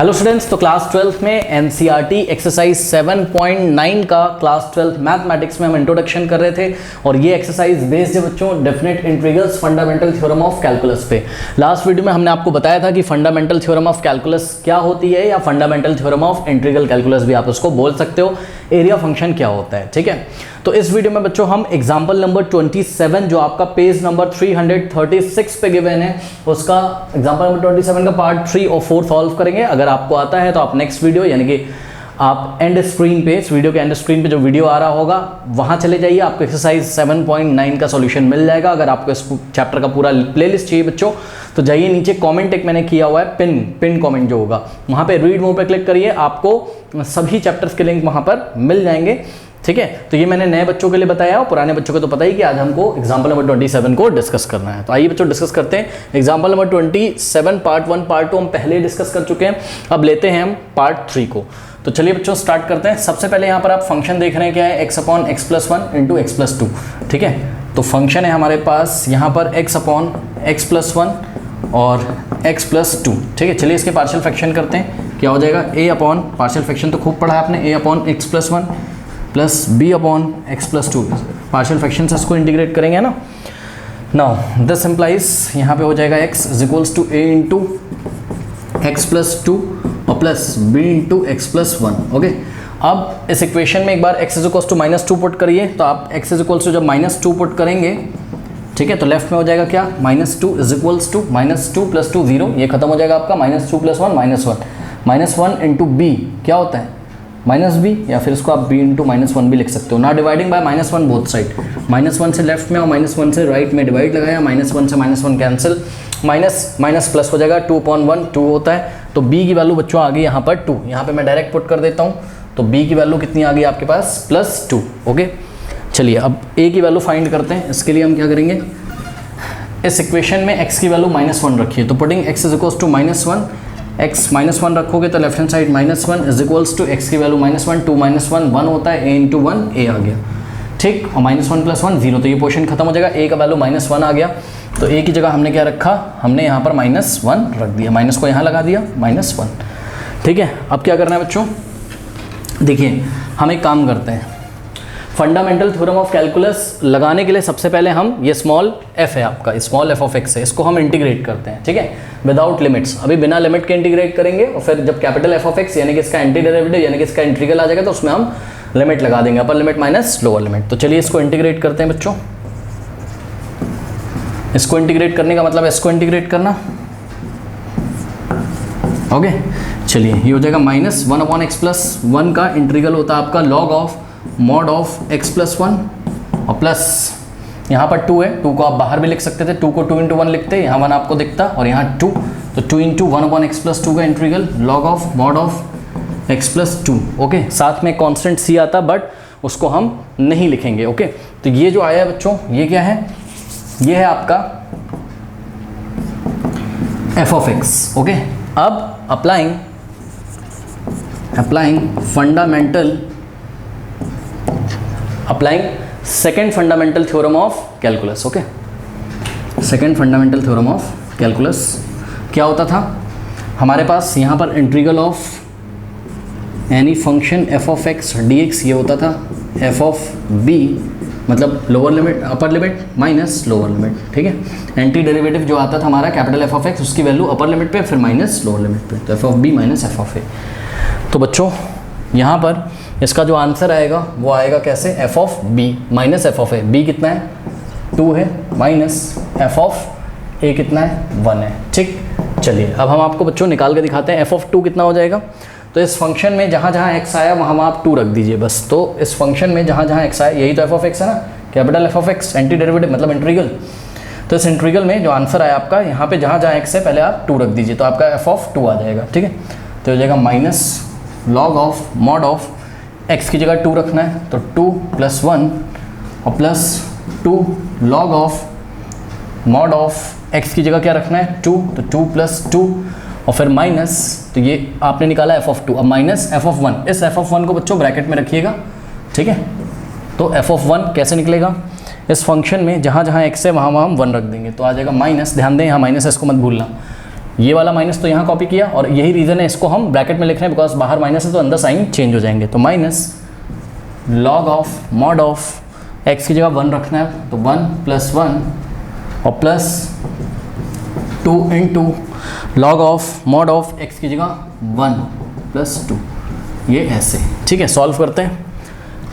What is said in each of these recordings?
Hello students, तो class 12th में NCERT exercise 7.9 का क्लास 12 मैथमेटिक्स में हम इंट्रोडक्शन कर रहे थे और ये एक्सरसाइज बेस्ड है बच्चों definite integrals fundamental theorem of calculus पे। लास्ट वीडियो में हमने आपको बताया था कि फंडामेंटल थ्योरम ऑफ कैलकुलस क्या होती है या fundamental theorem of integral calculus भी आप उसको बोल सकते हो, एरिया फंक्शन क्या होता है। ठीक है, तो इस वीडियो में बच्चों हम एग्जाम्पल नंबर 27 जो आपका पेज नंबर 336 पे गिवन है उसका एग्जाम्पल नंबर 27 का पार्ट 3 और 4 सॉल्व करेंगे। अगर आपको आता है तो आप नेक्स्ट वीडियो यानी कि आप एंड स्क्रीन पे, इस वीडियो के एंड स्क्रीन पे जो वीडियो आ रहा होगा वहां चले जाइए, आपको एक्सरसाइज 7.9 का सॉल्यूशन मिल जाएगा। अगर आपको इस चैप्टर का पूरा प्लेलिस्ट चाहिए बच्चों तो जाइए, नीचे कमेंट एक मैंने किया हुआ है, पिन कमेंट जो होगा वहां पे रीड मोर पे क्लिक करिए, आपको सभी चैप्टर्स के लिंक वहां पर मिल जाएंगे। ठीक है, तो ये मैंने नए बच्चों के लिए बताया और पुराने बच्चों को तो पता ही कि आज हमको एग्जाम्पल नंबर 27 को डिस्कस करना है। तो आइए बच्चों डिस्कस करते हैं एग्जाम्पल नंबर 27 पार्ट 1 पार्ट 2 हम पहले डिस्कस कर चुके हैं, अब लेते हैं हम पार्ट 3 को। तो चलिए बच्चों स्टार्ट करते हैं। सबसे पहले यहाँ पर आप फंक्शन देख रहे हैं क्या है, x upon x plus 1 into x plus 2। ठीक है, तो फंक्शन है हमारे पास यहाँ पर x अपॉन एक्स प्लस 1 और x प्लस 2। ठीक है, चलिए इसके पार्शियल फ्रैक्शन करते हैं, क्या हो जाएगा a अपॉन, पार्शियल फ्रैक्शन तो खूब पढ़ा है आपने, a upon x plus 1 plus b upon x plus 2। Partial fraction से इसको इंटीग्रेट करेंगे ना। नाउ दिस इम्प्लाइज यहाँ पे हो जाएगा x is equals to a into x plus 2 और plus b into x plus 1। Okay, अब इस इक्वेशन में एक बार x is equals to -2 put करिए, तो आप x इज इक्वल्स टू जब -2 पुट करेंगे, ठीक है, तो लेफ्ट में हो जाएगा क्या, -2 इज इक्वल्स टू -2 प्लस 2 0, ये खत्म हो जाएगा आपका -2 प्लस 1 -1 इंटू b क्या होता है -b, या फिर इसको आप b इंटू -1 भी लिख सकते हो ना, डिवाइडिंग बाय -1 बोथ साइड। -1 से लेफ्ट में और -1 से राइट में डिवाइड लगाया, -1 से -1 कैंसिल, माइनस प्लस हो जाएगा 2/1 2 होता है। तो b की वैल्यू बच्चों आ गई यहाँ पर 2, यहाँ पे मैं डायरेक्ट पुट कर देता हूँ, तो b की वैल्यू कितनी आ गई आपके पास +2। ओके, चलिए अब a की वैल्यू फाइंड करते हैं। इसके लिए हम क्या करेंगे, इस इक्वेशन में x की वैल्यू -1 रखिए, तो putting x is equals to -1, x -1 रखोगे तो left hand side -1 is equals to x की वैल्यू -1, 2 -1 1 होता है, a इंटू 1 a आ गया। ठीक, और -1 प्लस 1 0, तो ये पोर्शन खत्म हो जाएगा, a का वैल्यू -1 आ गया, तो a की जगह हमने क्या रखा, हमने यहाँ पर -1 रख दिया, माइनस को यहाँ लगा दिया -1। ठीक है, अब क्या करना है बच्चों, देखिए हम एक काम करते हैं, फंडामेंटल थ्योरम ऑफ कैलकुलस लगाने के लिए सबसे पहले हम ये स्मॉल f है आपका, स्मॉल f ऑफ x है, इसको हम इंटीग्रेट करते हैं। ठीक है, विदाउट लिमिट्स, अभी बिना लिमिट के इंटीग्रेट करेंगे और फिर जब कैपिटल f ऑफ x यानी कि इसका एंटी डेरिवेटिव यानी कि इसका इंटीग्रल आ जाएगा तो उसमें हम लिमिट लगा देंगे, upper limit minus lower limit. तो चलिए इसको इंटीग्रेट करते हैं बच्चों। इसको इंटीग्रेट करने का मतलब इसको इंटीग्रेट करना। ओके, चलिए ये हो जाएगा -1 अपॉन एक्स प्लस 1 का इंटीग्रल होता है आपका log of mod of x plus 1 और प्लस यहाँ पर 2 है, 2 को आप बाहर भी लिख सकते थे, 2 को 2 इंटू 1 लिखते, यहाँ 1 आपको दिखता और यहाँ 2, तो 2 इंटू 1 अपॉन एक्स प्लस 2 का integral log of mod of x plus 2। Okay, साथ में कांस्टेंट c आता बट उसको हम नहीं लिखेंगे। ओके, तो ये जो आया है बच्चों ये क्या है, ये है आपका f ऑफ x। ओके, अब applying second fundamental theorem of calculus. Okay, second fundamental theorem of calculus क्या होता था हमारे पास, यहाँ पर integral of any function f of x dx ये होता था, f ऑफ b मतलब lower limit upper limit minus lower limit. ठीक है, एंटी डेरिवेटिव जो आता था हमारा कैपिटल f ऑफ x उसकी वैल्यू अपर लिमिट पे फिर माइनस लोअर लिमिट पे, तो f of b minus f of a। तो बच्चों यहाँ पर इसका जो आंसर आएगा वो आएगा कैसे, f of b minus f of a। b कितना है 2 है, माइनस f ऑफ a कितना है 1 है। ठीक, चलिए अब हम आपको बच्चों निकाल के दिखाते हैं f ऑफ 2 कितना हो जाएगा। तो इस फंक्शन में जहाँ जहाँ x आया वहाँ आप 2 रख दीजिए बस। तो इस फंक्शन में जहाँ जहाँ x आया यही तो f ऑफ x है ना, capital f of x, anti derivative मतलब इंटीग्रल। तो इस इंटीग्रल में जो आंसर आया आपका यहाँ पे जहाँ जहाँ x है पहले आप 2 रख दीजिए, तो आपका f ऑफ 2 आ जाएगा। ठीक है, तो हो जाएगा minus log of mod of x की जगह 2 रखना है, तो 2 प्लस 1 और plus 2 log of mod of x की जगह क्या रखना है 2, तो 2 प्लस 2 और फिर माइनस, तो ये आपने निकाला f ऑफ 2, अब माइनस f ऑफ 1। इस f ऑफ 1 को बच्चों ब्रैकेट में रखिएगा। ठीक है, तो f ऑफ 1 कैसे निकलेगा, इस फंक्शन में जहाँ जहाँ x है वहाँ हम 1 रख देंगे, तो आ जाएगा माइनस, ध्यान दें यहाँ माइनस इसको मत भूलना, ये वाला माइनस तो यहाँ कॉपी किया, और यही रीज़न है इसको हम ब्रैकेट में लिख रहे हैं बिकॉज बाहर माइनस है तो अंदर साइन चेंज हो जाएंगे। तो minus log of mod of x की जगह 1 रखना है तो 1 + 1 और plus 2 into log of mod of x की जगह 1 + 2, ये ऐसे। ठीक है, सॉल्व करते हैं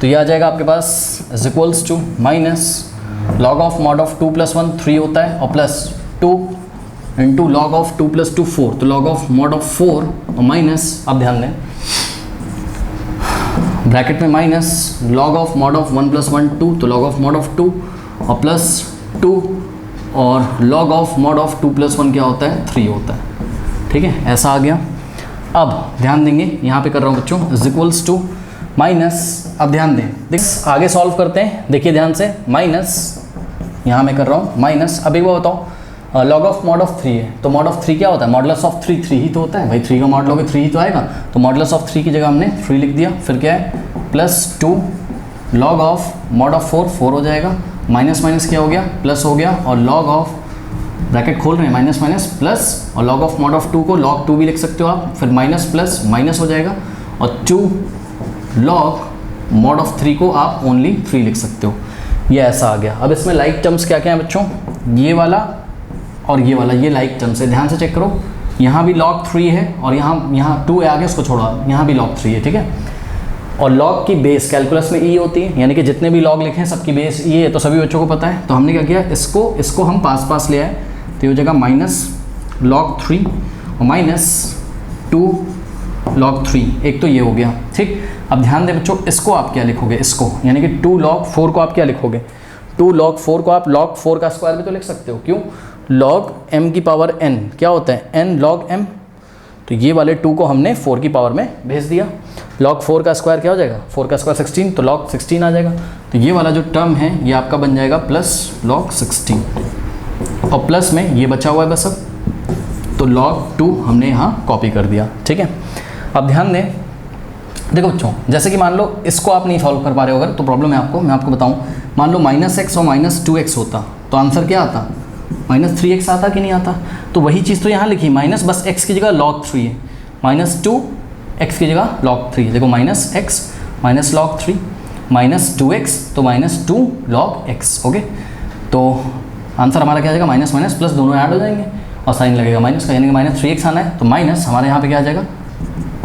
तो ये आ जाएगा आपके पास is equals to minus log of mod of 2 + 1 3 होता है और प्लस 2 इंटू लॉग ऑफ 2 + 2 4, तो लॉग ऑफ मॉड ऑफ 4 और माइनस, अब ध्यान दें ब्रैकेट में minus log of mod of 1 + 1 2, तो लॉग ऑफ मॉड ऑफ 2 और प्लस 2 और लॉग ऑफ मॉड ऑफ 2 + 1 क्या होता है 3 होता है। ठीक है, ऐसा आ गया। अब ध्यान देंगे यहाँ पे कर रहा हूँ बच्चों इज इक्वल्स टू माइनस, अब ध्यान दें आगे सॉल्व करते हैं, देखिए ध्यान से, माइनस यहाँ मैं कर रहा हूँ माइनस। अब एक बार बताओ लॉग ऑफ मॉड ऑफ 3 है तो मॉड ऑफ 3 क्या होता है, मॉडुलस ऑफ 3 3 ही तो होता है भाई, 3 का मॉड लोगे 3 ही तो आएगा, तो मॉडुलस ऑफ 3 की जगह हमने 3 लिख दिया। फिर क्या है plus 2 log of mod of 4 4 हो जाएगा, माइनस माइनस क्या हो गया प्लस हो गया, और लॉग ऑफ ब्रैकेट खोल रहे हैं माइनस माइनस प्लस, और लॉग ऑफ मॉड ऑफ 2 को लॉग 2 भी लिख सकते हो आप, फिर माइनस प्लस माइनस हो जाएगा, और 2 लॉग मॉड ऑफ 3 को आप ओनली 3 लिख सकते हो। ये ऐसा आ गया। अब इसमें लाइक टर्म्स क्या क्या है बच्चों, ये वाला और ये वाला, ये लाइक टर्म्स है, ध्यान से चेक करो। यहाँ भी log 3 है और यहाँ 2 है आगे, उसको छोड़ा, यहाँ भी log 3 है। ठीक है, और log की बेस कैलकुलस में e होती है, यानी कि जितने भी log लिखे हैं सबकी बेस e है, तो सभी बच्चों को पता है। तो हमने क्या किया, इसको हम पास ले आए, तो ये हो जाएगा माइनस log 3 और माइनस 2 log 3, एक तो ये हो गया। ठीक, अब ध्यान दें बच्चों, इसको आप क्या लिखोगे, इसको यानी कि 2 log 4 को आप क्या लिखोगे, 2 log 4 को आप log 4 का स्क्वायर भी तो लिख सकते हो। क्यों, log m की पावर n क्या होता है n log m, तो ये वाले 2 को हमने 4 की पावर में भेज दिया। log 4 का स्क्वायर क्या हो जाएगा, 4 का स्क्वायर 16, तो log 16 आ जाएगा। तो ये वाला जो टर्म है ये आपका बन जाएगा प्लस log 16, और प्लस में ये बचा हुआ है बस, अब तो log 2 हमने यहाँ कॉपी कर दिया। ठीक है, अब ध्यान दें, देखो बच्चों, जैसे कि मान लो इसको आप नहीं सॉल्व कर पा रहे हो अगर, तो प्रॉब्लम है आपको, मैं आपको बताऊँ, मान लो -x और -2x होता तो आंसर क्या आता, -3x आता कि नहीं आता। तो वही चीज़ तो यहाँ लिखी, माइनस बस x की जगह log 3 है, -2x की जगह log 3, देखो -x माइनस log 3 -2x तो -2 log x। ओके, तो आंसर हमारा क्या आ जाएगा, माइनस माइनस प्लस दोनों ऐड हो जाएंगे और साइन लगेगा माइनस का, यानी कि -3x आना है, तो माइनस हमारे यहाँ पे क्या आ जाएगा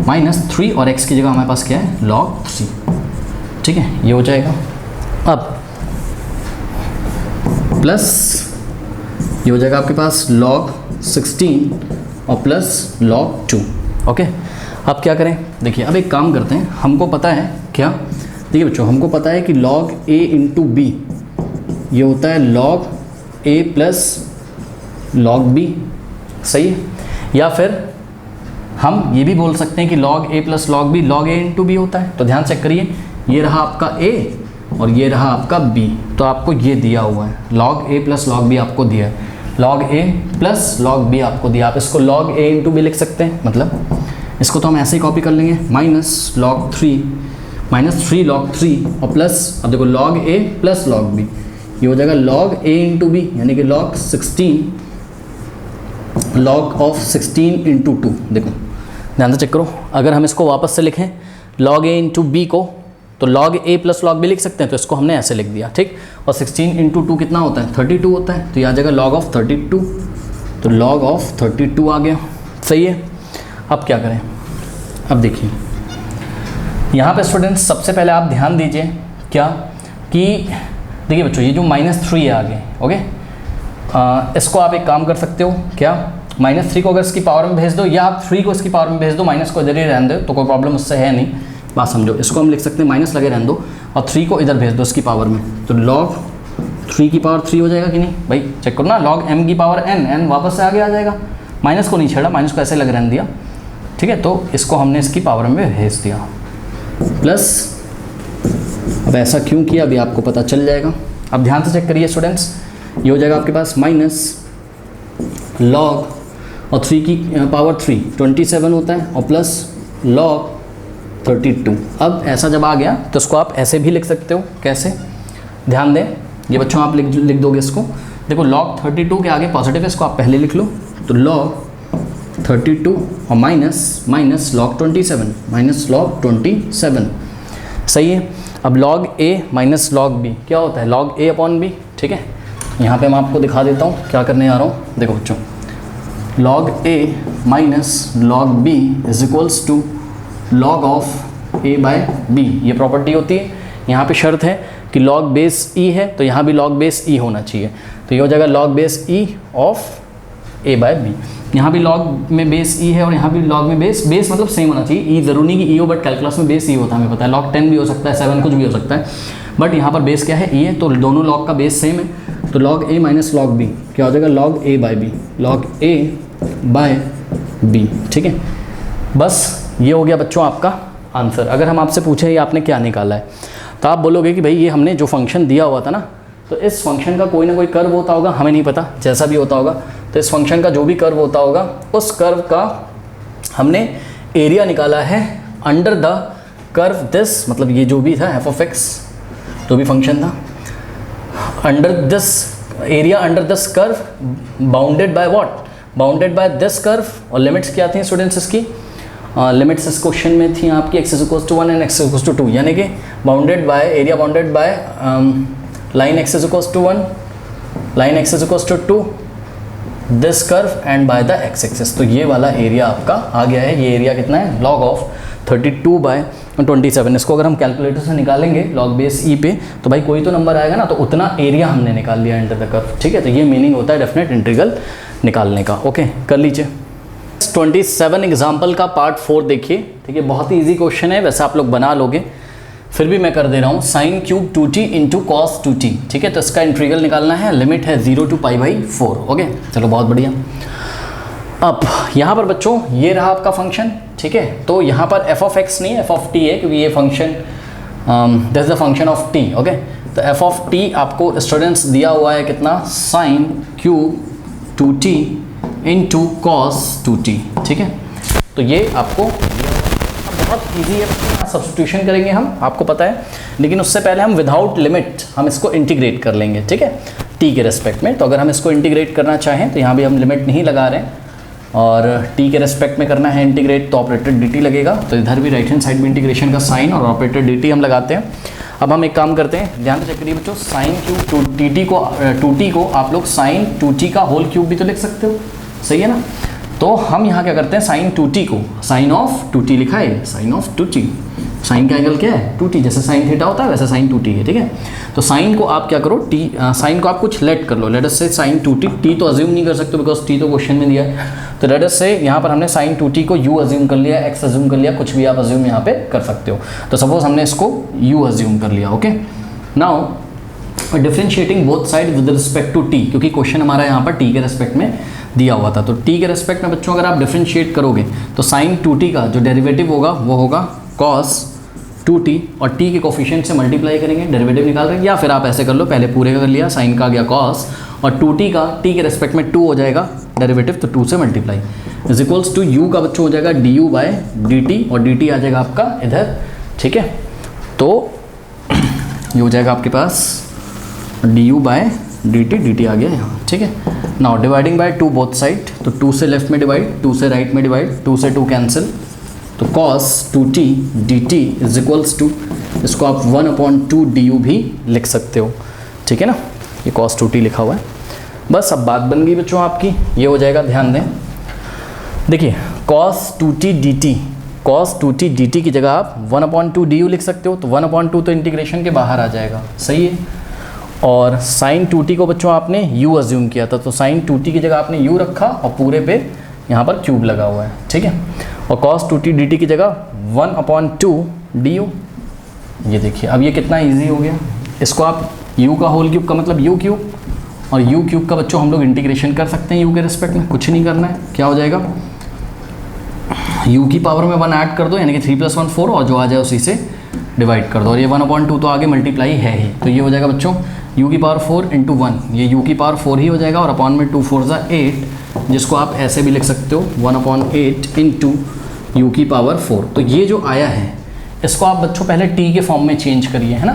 -3, और x की जगह हमारे पास क्या है log 3। ठीक है, ये हो जाएगा। अब प्लस ये हो जाएगा आपके पास log 16 और प्लस log 2। ओके, अब क्या करें, देखिए अब एक काम करते हैं, हमको पता है क्या, देखिए बच्चों हमको पता है कि log a इंटू बी ये होता है log a plus log b, सही है। या फिर हम ये भी बोल सकते हैं कि log a plus log b log a into b होता है। तो ध्यान चेक करिए, ये रहा आपका a और ये रहा आपका b, तो आपको ये दिया हुआ है log a plus log b आपको दिया है, log a plus log b आपको दिया, आप इसको log a इंटू बी लिख सकते हैं, मतलब इसको तो हम ऐसे ही कॉपी कर लेंगे, -3 log 3 और प्लस, अब देखो log a plus log b, ये हो जाएगा log a इंटू बी, यानी कि log 16 इंटू 2। देखो ध्यान से चेक करो, अगर हम इसको वापस से लिखें log a इंटू बी को, तो log a plus log b लिख सकते हैं, तो इसको हमने ऐसे लिख दिया। ठीक, और 16 इंटू 2 कितना होता है 32 होता है, तो ये आ जाएगा log ऑफ 32, तो log ऑफ 32 आ गया, सही है। अब क्या करें, अब देखिए यहाँ पे स्टूडेंट्स सबसे पहले आप ध्यान दीजिए क्या कि देखिए बच्चों ये जो -3 है आगे, ओके, इसको आप एक काम कर सकते हो क्या, -3 को अगर इसकी पावर में भेज दो, या आप 3 को इसकी पावर में भेज दो, माइनस को इधर ही रहने दो, तो कोई प्रॉब्लम उससे है नहीं, बात समझो। इसको हम लिख सकते हैं माइनस लगे रहने दो और 3 को इधर भेज दो इसकी पावर में, तो log 3 की पावर 3 हो जाएगा कि नहीं भाई, चेक करो ना, log m की पावर n वापस से आगे आ जाएगा, माइनस को नहीं छेड़ा, माइनस को ऐसे लगे रहने दिया। ठीक है, तो इसको हमने इसकी पावर में भेज दिया, प्लस अब ऐसा क्यों किया अभी आपको पता चल जाएगा। अब ध्यान से चेक करिए स्टूडेंट्स, ये हो जाएगा आपके पास माइनस log और 3 की पावर 3 27 होता है, और प्लस log 32। अब ऐसा जब आ गया तो इसको आप ऐसे भी लिख सकते हो, कैसे, ध्यान दें, ये बच्चों आप लिख दोगे इसको, देखो log 32 के आगे पॉजिटिव है, इसको आप पहले लिख लो, तो log 32 और माइनस log 27 सही है। अब log a minus log b क्या होता है, log a अपॉन b, ठीक है। यहाँ पे मैं आपको दिखा देता हूँ क्या करने जा रहा हूँ। देखो बच्चों, log a minus log b is equals to log of a by b, ये प्रॉपर्टी होती है। यहाँ पे शर्त है कि log बेस e है, तो यहाँ भी log बेस e होना चाहिए, तो ये हो जाएगा log base e of a by b। यहाँ भी log में बेस e है और यहाँ भी log में बेस मतलब सेम होना चाहिए। e ज़रूरी नहीं कि e हो, बट कैलकुलस में बेस e होता है, हमें पता है। log 10 भी हो सकता है, 7 कुछ भी हो सकता है, बट यहाँ पर बेस क्या है, e है, तो दोनों log का बेस सेम है। तो log a minus log b क्या हो जाएगा, log a by b, log a by b, ठीक है। बस ये हो गया बच्चों आपका आंसर। अगर हम आपसे पूछें ये आपने क्या निकाला है, तो आप बोलोगे कि भाई ये हमने जो फंक्शन दिया हुआ था ना, तो इस फंक्शन का कोई ना कोई कर्व होता होगा, हमें नहीं पता, जैसा भी होता होगा, तो इस फंक्शन का जो भी कर्व होता होगा, उस कर्व का हमने एरिया निकाला है अंडर द कर्व दिस, मतलब ये जो भी था एफ ऑफ एक्स जो भी फंक्शन था, under this area under this curve bounded by what, bounded by this curve. और लिमिट्स क्या थी स्टूडेंट्स इसकी, लिमिट्स इस क्वेश्चन में थी आपकी x is equals to 1 and x is equals to 2, यानी कि bounded by area bounded by line x is equals to 1, line x is equals to 2, this curve and by the x axis. तो ये वाला area आपका आ गया है। ये area कितना है, log ऑफ 32 बाय 27। इसको अगर हम कैलकुलेटर से निकालेंगे log बेस e पे, तो भाई कोई तो नंबर आएगा ना, तो उतना एरिया हमने निकाल लिया अंडर द कर्व, ठीक है। तो ये मीनिंग होता है डेफिनेट इंटीग्रल निकालने का। ओके, कर लीजिए। 27 एग्जाम्पल का पार्ट 4 देखिए, ठीक है। बहुत ही ईजी क्वेश्चन है, वैसे आप लोग बना लोगे, फिर भी मैं कर दे रहा हूँ। Sine cube 2t into cos 2t, ठीक है। तो इसका इंटीग्रल निकालना है, लिमिट है 0 टू पाई बाई 4। ओके, चलो बहुत बढ़िया। अब यहाँ पर बच्चों ये रहा आपका फंक्शन, ठीक है। तो यहाँ पर एफ ऑफ एक्स नहीं, एफ ऑफ टी है, क्योंकि ये function this is the function of T. Okay, तो एफ ऑफ टी आपको स्टूडेंट्स दिया हुआ है कितना, sine cube 2t into cos 2t, ठीक है। तो ये आपको बहुत इजी है, सब्स्टिट्यूशन करेंगे हम, आपको पता है, लेकिन उससे पहले हम विदाउट लिमिट हम इसको इंटीग्रेट कर लेंगे, ठीक है, t के रेस्पेक्ट में। तो अगर हम इसको इंटीग्रेट करना चाहें तो यहाँ भी हम लिमिट नहीं लगा रहे हैं, और t के रेस्पेक्ट में करना है इंटीग्रेट, तो ऑपरेटर dt लगेगा। तो इधर भी राइट हैंड साइड में इंटीग्रेशन का साइन और ऑपरेटर dt हम लगाते हैं। अब हम एक काम करते हैं, ध्यान से चेक करिए बच्चों, साइन क्यूब 2t को आप लोग साइन 2t का होल क्यूब भी तो लिख सकते हो, सही है ना। तो हम यहाँ क्या करते हैं, साइन 2t को साइन ऑफ 2t लिखा है, साइन ऑफ 2t, साइन का एंगल क्या है 2t, जैसे साइन थीटा होता है वैसे साइन 2t है, ठीक है। तो साइन को आप क्या करो, साइन को आप कुछ लेट कर लो, लेट अस से साइन 2t, t तो अज्यूम नहीं कर सकते बिकॉज t तो क्वेश्चन में दिया है। तो लेट अस से यहाँ पर हमने साइन 2t को u अज्यूम कर लिया, x अज्यूम कर लिया, कुछ भी आप अज्यूम यहाँ पे कर सकते हो। तो सपोज हमने इसको u अज्यूम कर लिया। Okay, now differentiating both side with respect to t, क्योंकि क्वेश्चन हमारा यहाँ पर t के रेस्पेक्ट में दिया हुआ था। तो t के रेस्पेक्ट में बच्चों अगर आप डिफरेंशिएट करोगे तो साइन 2t का जो डेरिवेटिव होगा वो होगा cos 2t, और t के कोफिशिएंट से मल्टीप्लाई करेंगे, डेरिवेटिव निकाल रहे हैं। या फिर आप ऐसे कर लो, पहले पूरे का कर लिया, साइन का आ गया cos, और 2t का t के रेस्पेक्ट में 2 हो जाएगा डेरिवेटिव, तो 2 से multiply is equals to u का बच्चों हो जाएगा du बाय dt, और dt आ जाएगा आपका इधर, ठीक है। तो ये हो जाएगा आपके पास du बाय dt आ गया यहाँ, ठीक है। Now dividing by 2 both side, तो 2 से लेफ्ट में डिवाइड, 2 से राइट में डिवाइड, 2 से 2 कैंसिल, तो cos 2t dt is equals to, इसको आप 1/2 du भी लिख सकते हो, ठीक है ना। ये cos 2t लिखा हुआ है। बस अब बात बन गई बच्चों आपकी, ये हो जाएगा, ध्यान दें, देखिए cos 2t dt की जगह आप 1/2 du लिख सकते हो। तो 1/2 तो इंटीग्रेशन के बाहर आ जाएगा, सही है। और साइन 2t को बच्चों आपने u अज्यूम किया था, तो साइन 2t की जगह आपने u रखा और पूरे पे यहाँ पर क्यूब लगा हुआ है, ठीक है। और cos 2t dt की जगह 1/2 du, ये देखिए अब ये कितना इजी हो गया। इसको आप u का होल क्यूब का मतलब u क्यूब, और u क्यूब का बच्चों हम लोग इंटीग्रेशन कर सकते हैं u के रेस्पेक्ट में, कुछ नहीं करना है। क्या हो जाएगा, u की पावर में 1 ऐड कर दो, यानी कि 3 + 1 4, और जो आ जाए उसी से डिवाइड कर दो, और ये 1/2 तो आगे मल्टीप्लाई है ही। तो ये हो जाएगा बच्चों u की पावर 4 × 1, ये u की पावर 4 ही हो जाएगा, और अपॉन में 2 4 = 8, जिसको आप ऐसे भी लिख सकते हो 1/8 × u की पावर 4। तो ये जो आया है इसको आप बच्चों पहले t के फॉर्म में चेंज करिए, है ना,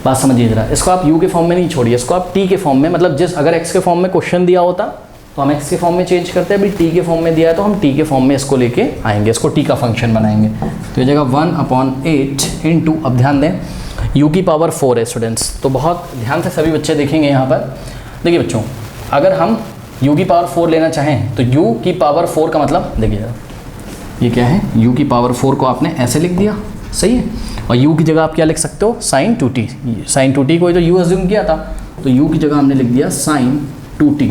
बात समझिए जरा। इसको आप u के फॉर्म में नहीं छोड़िए, इसको आप t के फॉर्म में, मतलब जिस अगर x के फॉर्म में क्वेश्चन दिया होता तो हम x के फॉर्म में चेंज करते हैं, अभी t के फॉर्म में दिया है तो हम t के फॉर्म में इसको लेके आएंगे, इसको t का फंक्शन बनाएंगे। तो ये जगह 1/8 इंटू, अब ध्यान दें u की पावर 4 है स्टूडेंट्स, तो बहुत ध्यान से सभी बच्चे देखेंगे यहाँ पर। देखिए बच्चों, अगर हम u की पावर 4 लेना चाहें तो u की पावर 4 का मतलब देखिए ये क्या है, u की पावर 4 को आपने ऐसे लिख दिया, सही है, और u की जगह आप क्या लिख सकते हो, sin 2t। sin 2t को जो u अज्यूम किया था तो u की जगह हमने लिख दिया sin 2t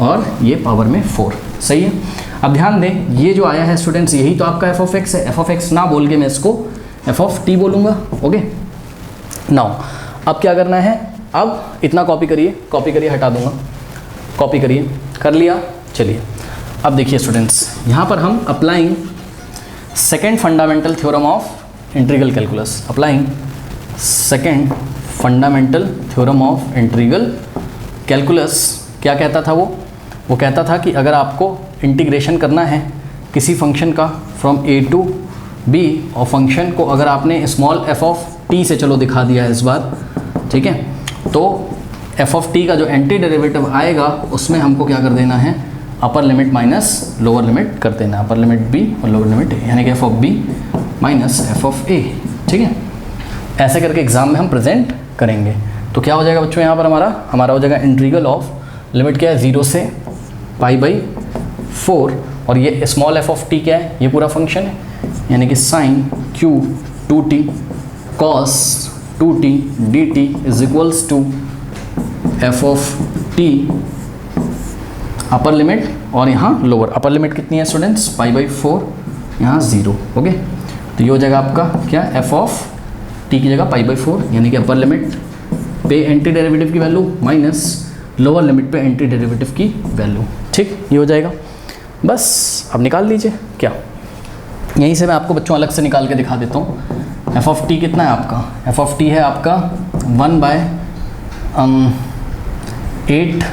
और ये पावर में 4, सही है। अब ध्यान दें ये जो आया है स्टूडेंट्स यही तो आपका f of x है, f of x ना बोल के मैं इसको f of t बोलूँगा। ओके नाउ अब क्या करना है, अब इतना कॉपी करिए, हटा दूंगा, कॉपी करिए, कर लिया। चलिए अब देखिए स्टूडेंट्स, यहाँ पर हम applying second fundamental theorem of integral calculus, applying second fundamental theorem of integral calculus. क्या कहता था वो कहता था कि अगर आपको इंटीग्रेशन करना है किसी फंक्शन का फ्रॉम a टू b, और फंक्शन को अगर आपने स्मॉल f ऑफ t से चलो दिखा दिया है इस बार, ठीक है, तो f ऑफ t का जो एंटी डेरिवेटिव आएगा उसमें हमको क्या कर देना है, upper limit minus lower limit कर देना, अपर लिमिट b और लोअर लिमिट a, यानी कि f of b minus f of a, ठीक है। ऐसे करके एग्जाम में हम प्रेजेंट करेंगे। तो क्या हो जाएगा बच्चों, यहाँ पर हमारा हो जाएगा इंटीग्रल ऑफ लिमिट क्या है 0 से π/4, और ये स्मॉल f ऑफ t क्या है, ये पूरा फंक्शन है, यानी कि sin q 2t cos 2t dt is equals to f of t upper limit और यहाँ लोअर। अपर लिमिट कितनी है स्टूडेंट्स, π/4, यहाँ 0। ओके तो ये हो जाएगा आपका क्या, f ऑफ t की जगह π/4, यानी कि अपर लिमिट पे एंटी डेरिवेटिव की वैल्यू माइनस लोअर लिमिट पे एंटी डेरिवेटिव की वैल्यू, ठीक, ये हो जाएगा। बस अब निकाल लीजिए, क्या यहीं से मैं आपको बच्चों अलग से निकाल के दिखा देता हूँ। f ऑफ t कितना है आपका, f ऑफ t है आपका 1/8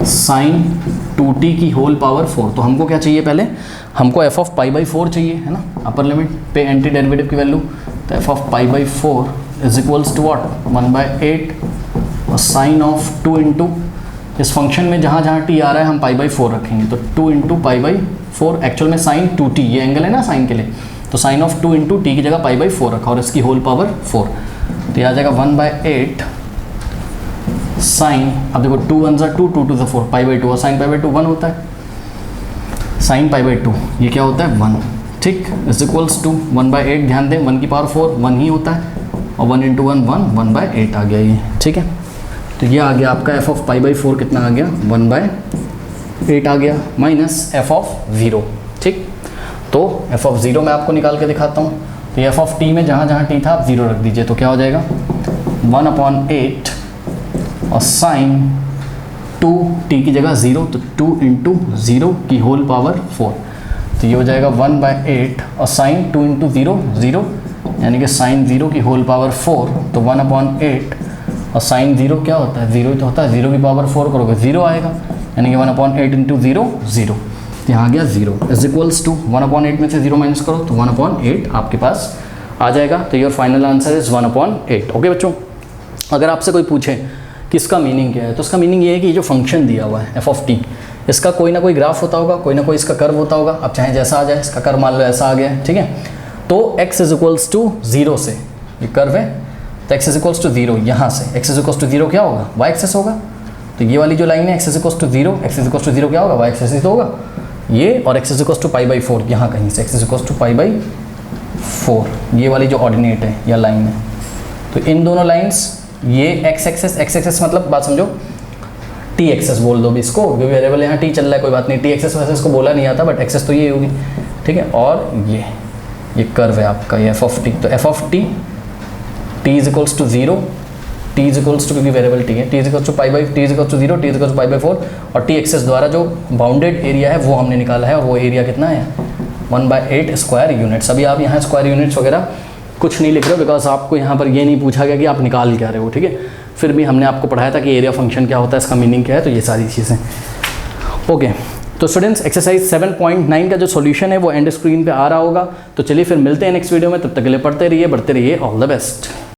sin 2t की होल पावर 4। तो हमको क्या चाहिए, पहले हमको f ऑफ π/4 चाहिए, है ना, अपर लिमिट पे एंटी डेरिवेटिव की वैल्यू। तो f of π/4 is equals to what, 1/8 और साइन ऑफ 2 इंटू, इस फंक्शन में जहाँ जहाँ t आ रहा है हम π/4 रखेंगे, तो 2 इंटू π/4, एक्चुअल में साइन 2t, ये एंगल है ना साइन के लिए, तो साइन ऑफ 2 इंटू टी की जगह π/4 रखा और इसकी होल पावर 4, तो ये आ जाएगा 1/8 साइन, अब देखो 2 1 2 2 2 4 π/2, और साइन π/2 1 होता है, साइन π/2 ये क्या होता है 1, ठीक, इज इक्वल्स टू 1/8, ध्यान दें 1 की पावर 4 1 ही होता है, और 1 इंटू 1 1/8 आ गया ये, ठीक है। तो ये आ गया आपका f ऑफ π/4 कितना आ गया, 1/8 आ गया, माइनस f ऑफ 0, ठीक। तो f ऑफ 0 मैं आपको निकाल के दिखाता हूँ। तो f ऑफ t में जहाँ जहाँ t था आप 0 रख दीजिए, तो क्या हो जाएगा 1/8 और साइन 2t की जगह 0, तो 2 इंटू 0 की होल पावर 4, तो ये हो जाएगा 1/8 और साइन 2 इंटू 0 0, यानी कि साइन 0 की होल पावर 4, तो 1/8 और साइन 0 क्या होता है, 0 ही तो होता है, 0 की पावर 4 करोगे 0 आएगा, यानी कि 1/8 इंटू 0 0, तो यहाँ आ गया 0 इज इक्वल्स टू 1/8 में से 0 माइनस करो तो 1/8 आपके पास आ जाएगा। तो your final answer is 1/8। Okay बच्चों, अगर आपसे कोई पूछे कि इसका मीनिंग क्या है, तो इसका मीनिंग ये है कि ये जो फंक्शन दिया हुआ है f ऑफ t, इसका कोई ना कोई ग्राफ होता होगा, कोई ना कोई इसका कर्व होता होगा, अब चाहे जैसा आ जाए, इसका कर्व मान लो ऐसा आ गया है, ठीक है। तो x इज इक्वल्स टू 0 से, ये कर्व है, तो x इज इक्वल्स टू 0, यहाँ से x इज इक्वल्स टू 0 क्या होगा, y एक्सिस होगा। तो ये वाली जो लाइन है x is equals to 0, x is equals to 0 क्या होगा, y एक्सिस ही तो होगा ये, और x इज इक्वल्स टू π/4 यहाँ कहीं से, x इज इक्वल्स टू π/4, ये वाली जो ऑर्डिनेट है या लाइन है। तो इन दोनों लाइन्स, ये x एक्सिस मतलब बात समझो, t एक्सिस बोल दो भी इसको, क्योंकि वेरिएबल यहाँ t चल रहा है, कोई बात नहीं, t एक्सिस वैसे इसको बोला नहीं आता, बट एक्सिस तो ये होगी, ठीक है। और ये कर्व है आपका, ये f ऑफ t, तो f of t is equals to 0, t is equals to, क्योंकि वेरिएबल t है, t is equals to t is equals to 0, t is equals to π/4, और t एक्सिस द्वारा जो बाउंडेड एरिया है वो हमने निकाला है, और वो एरिया कितना है 1/8 स्क्वायर यूनिट्स। अभी आप यहाँ स्क्वायर यूनिट्स वगैरह कुछ नहीं लिख रहे हो, बिकॉज आपको यहाँ पर ये नहीं पूछा गया कि आप निकाल क्या रहे हो, ठीक है। फिर भी हमने आपको पढ़ाया था कि एरिया फंक्शन क्या होता है, इसका मीनिंग क्या है, तो ये सारी चीज़ें। ओके तो स्टूडेंट्स, एक्सरसाइज 7.9 का जो सॉल्यूशन है वो एंड स्क्रीन पे आ रहा होगा। तो चलिए फिर मिलते हैं नेक्स्ट वीडियो में, तब तक के लिए पढ़ते रहिए, बढ़ते रहिए, ऑल द बेस्ट।